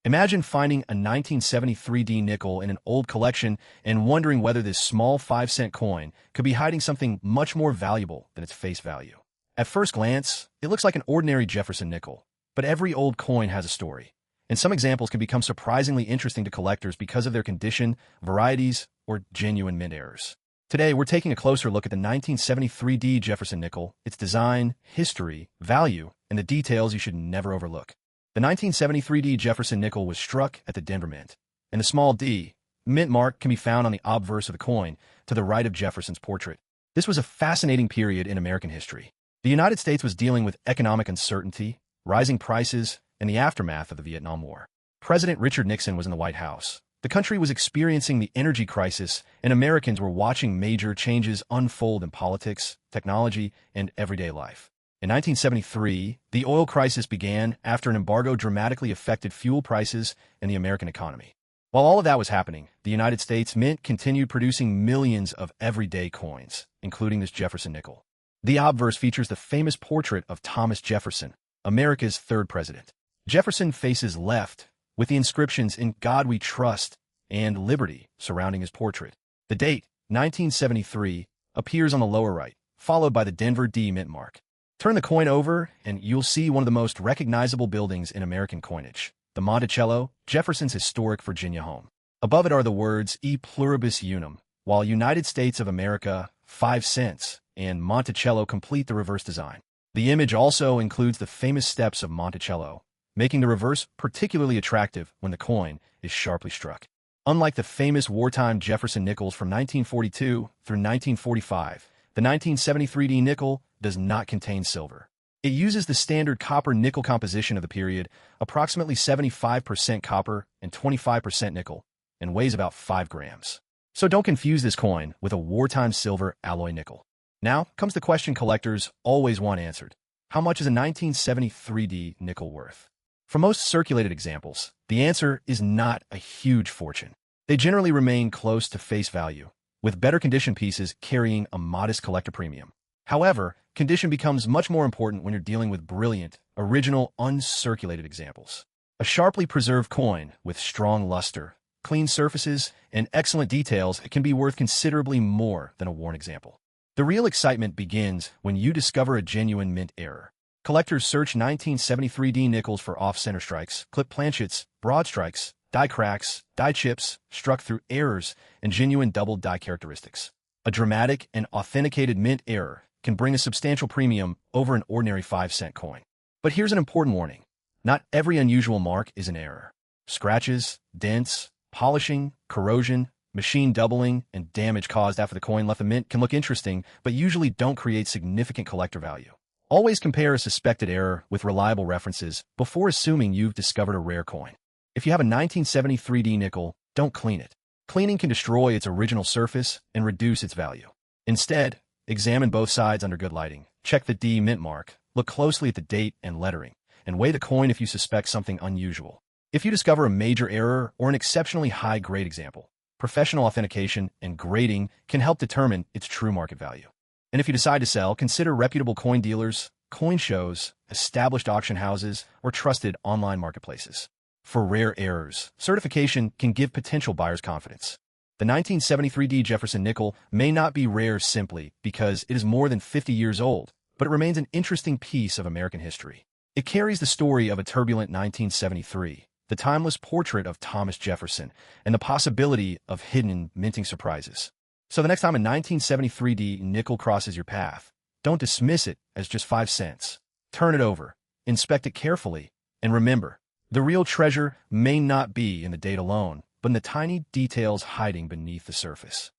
Imagine finding a 1973D nickel in an old collection and wondering whether this small 5-cent coin could be hiding something much more valuable than its face value. At first glance, it looks like an ordinary Jefferson nickel, but every old coin has a story, and some examples can become surprisingly interesting to collectors because of their condition, varieties, or genuine mint errors. Today, we're taking a closer look at the 1973D Jefferson nickel, its design, history, value, and the details you should never overlook. The 1973D Jefferson nickel was struck at the Denver Mint, and the small d mint mark can be found on the obverse of the coin to the right of Jefferson's portrait. This was a fascinating period in American history. The United States was dealing with economic uncertainty, rising prices, and the aftermath of the Vietnam War. President Richard Nixon was in the White House. The country was experiencing the energy crisis, and Americans were watching major changes unfold in politics, technology, and everyday life. In 1973, the oil crisis began after an embargo dramatically affected fuel prices and the American economy. While all of that was happening, the United States Mint continued producing millions of everyday coins, including this Jefferson nickel. The obverse features the famous portrait of Thomas Jefferson, America's third president. Jefferson faces left, with the inscriptions "In God We Trust" and "Liberty" surrounding his portrait. The date, 1973, appears on the lower right, followed by the Denver D mint mark. Turn the coin over, and you'll see one of the most recognizable buildings in American coinage, the Monticello, Jefferson's historic Virginia home. Above it are the words "E pluribus unum," while United States of America, 5 cents, and Monticello complete the reverse design. The image also includes the famous steps of Monticello, making the reverse particularly attractive when the coin is sharply struck. Unlike the famous wartime Jefferson nickels from 1942 through 1945, the 1973D nickel does not contain silver. It uses the standard copper-nickel composition of the period, approximately 75% copper and 25% nickel, and weighs about 5 grams. So don't confuse this coin with a wartime silver alloy nickel. Now comes the question collectors always want answered. How much is a 1973D nickel worth? For most circulated examples, the answer is not a huge fortune. They generally remain close to face value, with better condition pieces carrying a modest collector premium. However, condition becomes much more important when you're dealing with brilliant, original, uncirculated examples. A sharply preserved coin with strong luster, clean surfaces, and excellent details can be worth considerably more than a worn example. The real excitement begins when you discover a genuine mint error. Collectors search 1973D nickels for off-center strikes, clip planchets, broad strikes, die cracks, die chips, struck through errors, and genuine double die characteristics. A dramatic and authenticated mint error can bring a substantial premium over an ordinary 5-cent coin. But here's an important warning. Not every unusual mark is an error. Scratches, dents, polishing, corrosion, machine doubling, and damage caused after the coin left the mint can look interesting, but usually don't create significant collector value. Always compare a suspected error with reliable references before assuming you've discovered a rare coin. If you have a 1973D nickel, don't clean it. Cleaning can destroy its original surface and reduce its value. Instead, examine both sides under good lighting. Check the D mint mark, look closely at the date and lettering, and weigh the coin if you suspect something unusual. If you discover a major error or an exceptionally high-grade example, professional authentication and grading can help determine its true market value. And if you decide to sell, consider reputable coin dealers, coin shows, established auction houses, or trusted online marketplaces. For rare errors, certification can give potential buyers confidence. The 1973D Jefferson nickel may not be rare simply because it is more than 50 years old, but it remains an interesting piece of American history. It carries the story of a turbulent 1973, the timeless portrait of Thomas Jefferson, and the possibility of hidden minting surprises. So the next time a 1973D nickel crosses your path, don't dismiss it as just 5 cents. Turn it over, inspect it carefully, and remember, the real treasure may not be in the date alone, but in the tiny details hiding beneath the surface.